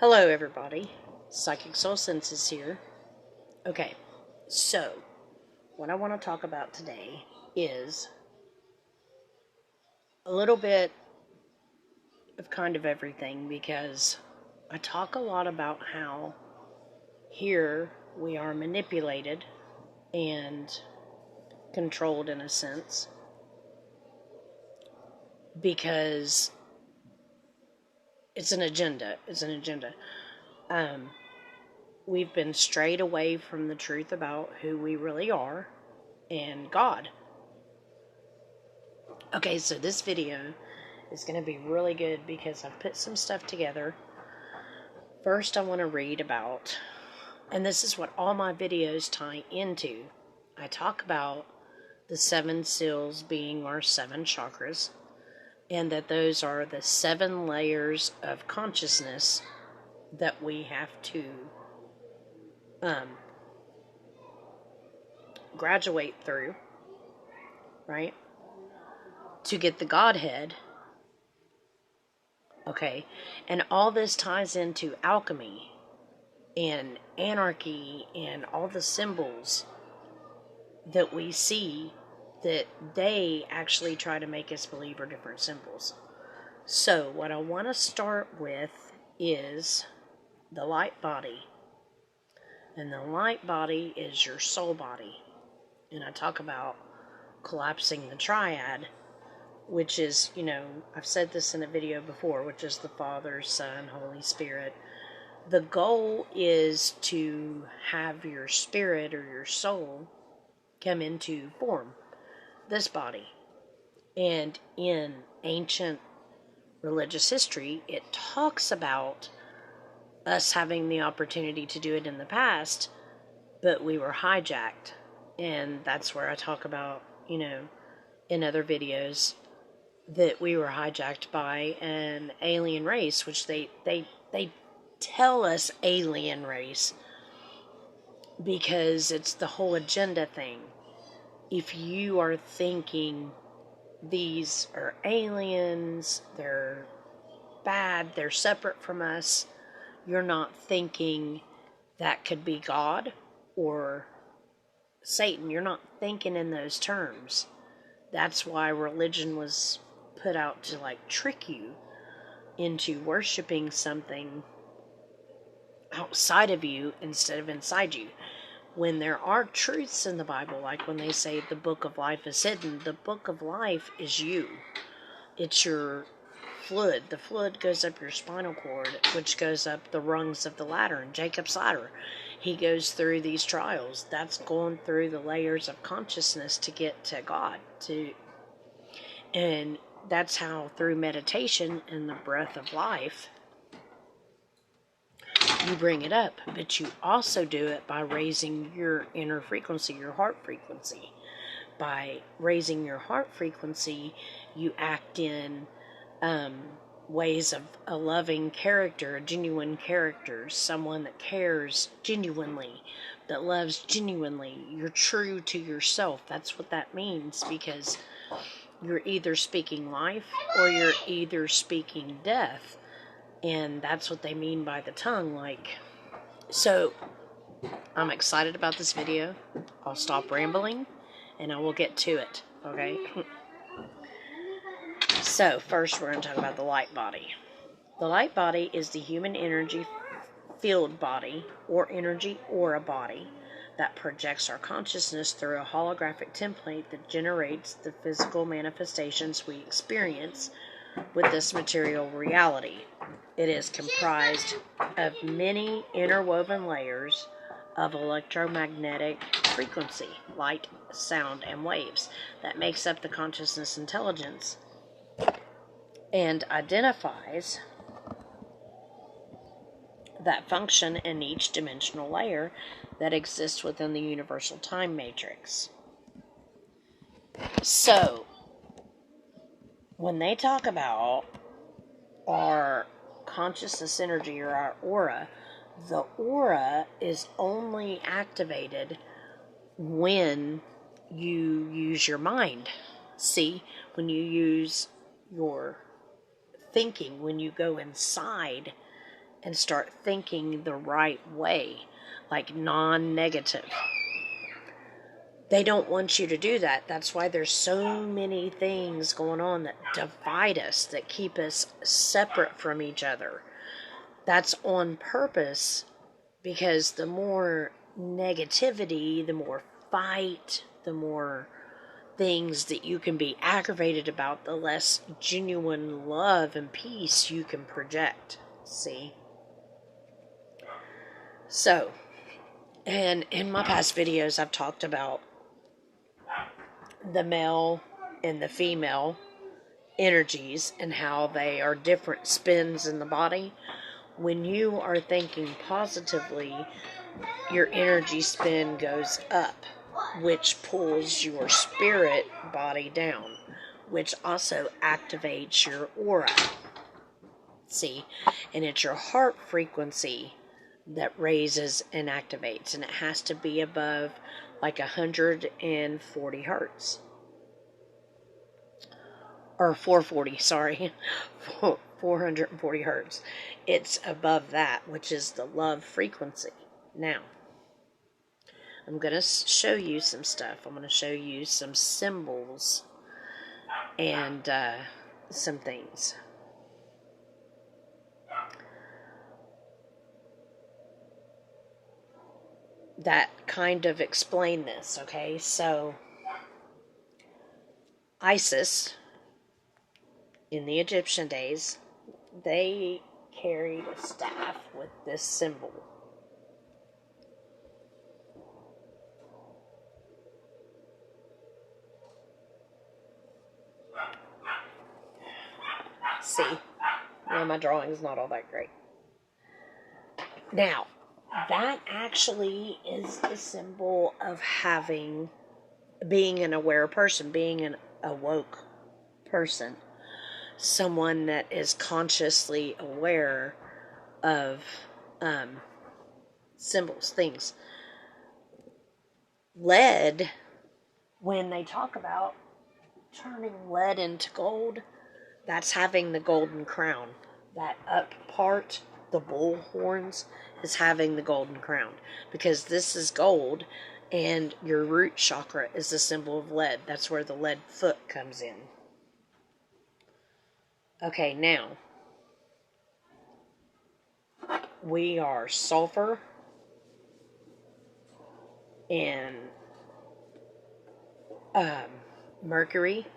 Hello, everybody. Psychic Soul Sense is here. Okay, so what I want to talk about today is a little bit of kind of everything because I talk a lot about how here we are manipulated and controlled in a sense because it's an agenda. We've been strayed away from the truth about who we really are and God. Okay, so this video is going to be really good because I've put some stuff together. First, I want to read about, and this is what all my videos tie into. I talk about the 7 seals being our 7 chakras, and that those are the 7 layers of consciousness that we have to graduate through, right? To get the Godhead. Okay, and all this ties into alchemy and anarchy and all the symbols that we see that they actually try to make us believe are different symbols. So what I want to start with is the light body. And the light body is your soul body. And I talk about collapsing the triad, which is, I've said this in a video before, which is the Father, Son, Holy Spirit. The goal is to have your spirit or your soul come into form, this body. And in ancient religious history, it talks about us having the opportunity to do it in the past, but we were hijacked. And that's where I talk about, in other videos, that we were hijacked by an alien race, which they tell us alien race because it's the whole agenda thing. If you are thinking these are aliens, they're bad, they're separate from us, you're not thinking that could be God or Satan. You're not thinking in those terms. That's why religion was put out to trick you into worshiping something outside of you instead of inside you. When there are truths in the Bible, like when they say the book of life is hidden, the book of life is you. It's your fluid. The fluid goes up your spinal cord, which goes up the rungs of the ladder. And Jacob's ladder, he goes through these trials. That's going through the layers of consciousness to get to God. And that's how, through meditation and the breath of life, you bring it up. But you also do it by raising your inner frequency, your heart frequency. By raising your heart frequency, you act in ways of a loving character, a genuine character, someone that cares genuinely, that loves genuinely. You're true to yourself. That's what that means, because you're either speaking life or you're either speaking death. And that's what they mean by the tongue. So I'm excited about this video. I'll stop rambling and I will get to it, okay? So first we're going to talk about the light body. The light body is the human energy field body, or energy aura body, that projects our consciousness through a holographic template that generates the physical manifestations we experience with this material reality. It is comprised of many interwoven layers of electromagnetic frequency, light, sound, and waves that makes up the consciousness intelligence and identifies that function in each dimensional layer that exists within the universal time matrix. So, when they talk about our consciousness energy or our aura, the aura is only activated when you use your mind. See, when you use your thinking, when you go inside and start thinking the right way, like non-negative. They don't want you to do that. That's why there's so many things going on that divide us, that keep us separate from each other. That's on purpose, because the more negativity, the more fight, the more things that you can be aggravated about, the less genuine love and peace you can project. See? So, and in my past videos, I've talked about the male and the female energies and how they are different spins in the body. When you are thinking positively, your energy spin goes up, which pulls your spirit body down, which also activates your aura. See? And it's your heart frequency that raises and activates, and it has to be above like 140 hertz. Or 440, sorry. 440 hertz. It's above that, which is the love frequency. Now, I'm going to show you some stuff. I'm going to show you some symbols and some things. That kind of explain this, okay? So, Isis, in the Egyptian days, they carried a staff with this symbol. See? Well, my drawing's not all that great. Now, that actually is the symbol of being an aware person, being an awoke person. Someone that is consciously aware of symbols, things. Lead, when they talk about turning lead into gold, that's having the golden crown. That up part, the bull horns, is having the golden crown. Because this is gold, and your root chakra is the symbol of lead. That's where the lead foot comes in. Okay, now, we are sulfur and mercury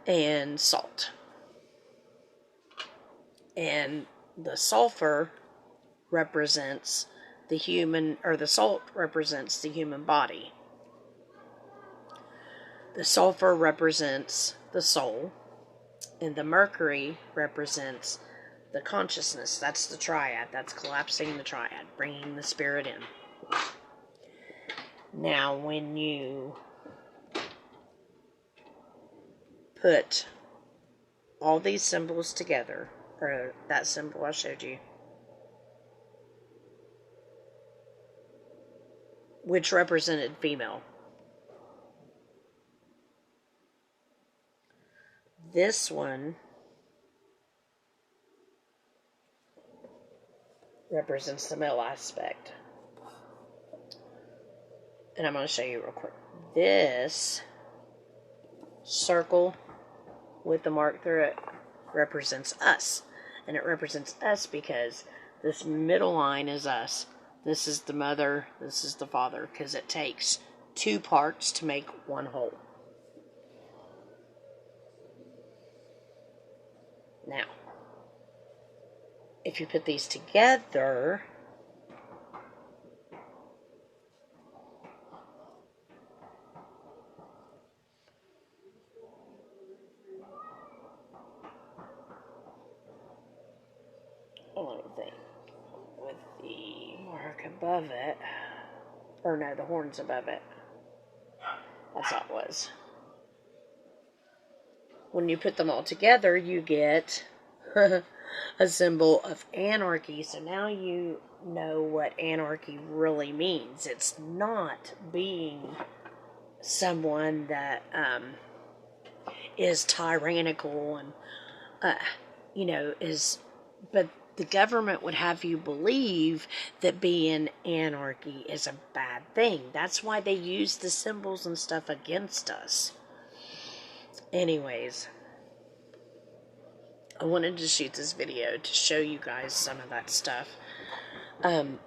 and salt. And the sulfur represents the human, or the salt represents the human body. The sulfur represents the soul, and the mercury represents the consciousness. That's the triad. That's collapsing the triad, bringing the spirit in. Now, when you put all these symbols together, or that symbol I showed you, which represented female, this one represents the male aspect. And I'm going to show you real quick. This circle with the mark through it represents us. And it represents us because this middle line is us. This is the mother, this is the father, because it takes two parts to make one whole. Now, if you put these together, let me think, with the mark above it, or no, the horns above it, that's how it was. When you put them all together, you get a symbol of anarchy. So now you know what anarchy really means. It's not being someone that is tyrannical and but the government would have you believe that being anarchy is a bad thing. That's why they use the symbols and stuff against us. Anyways, I wanted to shoot this video to show you guys some of that stuff.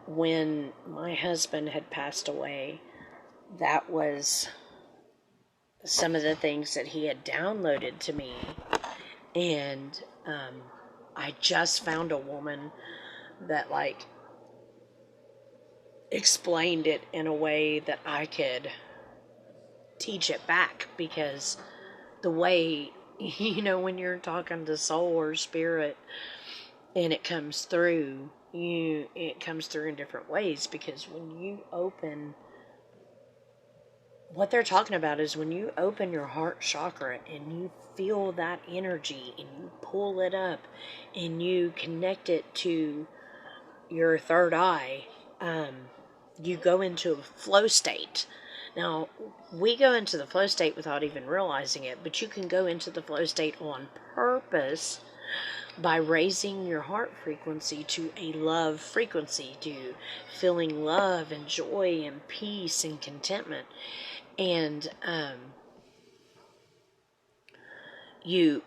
When my husband had passed away, that was some of the things that he had downloaded to me. And I just found a woman that, like, explained it in a way that I could teach it back, because the way, when you're talking to soul or spirit and it comes through, it comes through in different ways, because when you open, what they're talking about is when you open your heart chakra and you feel that energy and you pull it up and you connect it to your third eye, you go into a flow state. Now, we go into the flow state without even realizing it, but you can go into the flow state on purpose by raising your heart frequency to a love frequency, to feeling love and joy and peace and contentment. And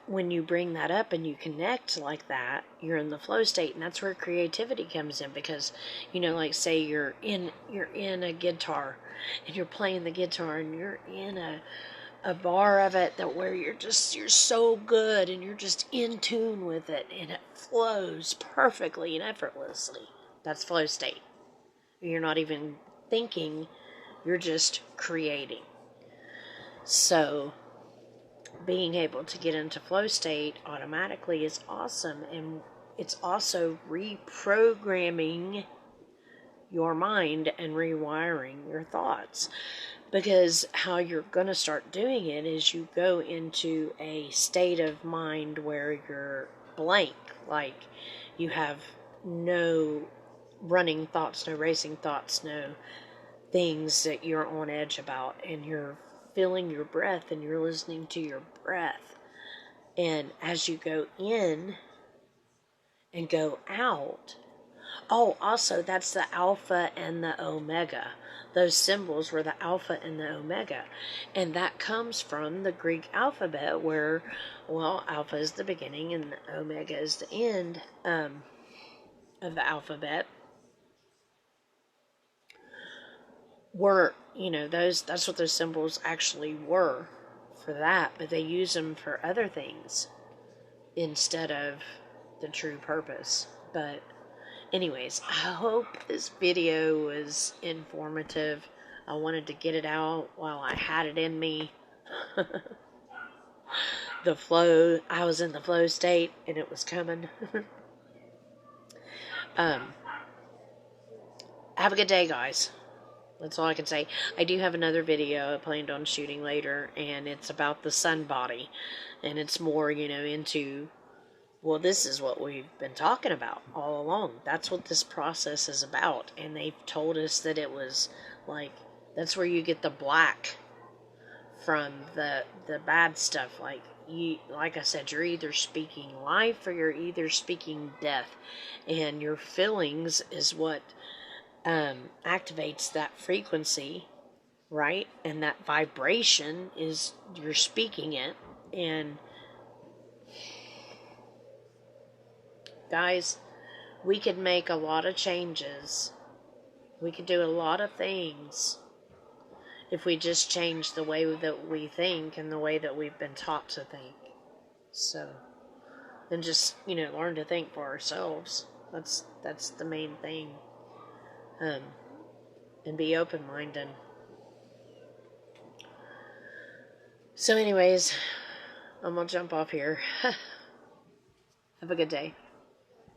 when you bring that up and you connect like that, you're in the flow state, and that's where creativity comes in. Because like, say you're in a guitar and you're playing the guitar and you're in a bar of it that where you're so good and you're just in tune with it and it flows perfectly and effortlessly. That's flow state. You're not even thinking, you're just creating. So being able to get into flow state automatically is awesome, and it's also reprogramming your mind and rewiring your thoughts. Because how you're going to start doing it is you go into a state of mind where you're blank, like you have no running thoughts, no racing thoughts, no things that you're on edge about, and you're feeling your breath and you're listening to your breath. And as you go in and go out, also that's the Alpha and the Omega. Those symbols were the Alpha and the Omega. And that comes from the Greek alphabet, where, Alpha is the beginning and the Omega is the end of the alphabet. That's what those symbols actually were for that, but they use them for other things instead of the true purpose. But anyways, I hope this video was informative. I wanted to get it out while I had it in me. I was in the flow state and it was coming. Have a good day, guys. That's all I can say. I do have another video I planned on shooting later, and it's about the sun body. And it's more, into, this is what we've been talking about all along. That's what this process is about. And they've told us that it was, like, that's where you get the black from the bad stuff. Like I said, you're either speaking life or you're either speaking death. And your feelings is what activates that frequency, right? And that vibration is, you're speaking it. And guys, we could make a lot of changes. We could do a lot of things if we just change the way that we think and the way that we've been taught to think. So, and just, learn to think for ourselves. That's the main thing. And be open-minded. So anyways, I'm gonna jump off here. Have a good day.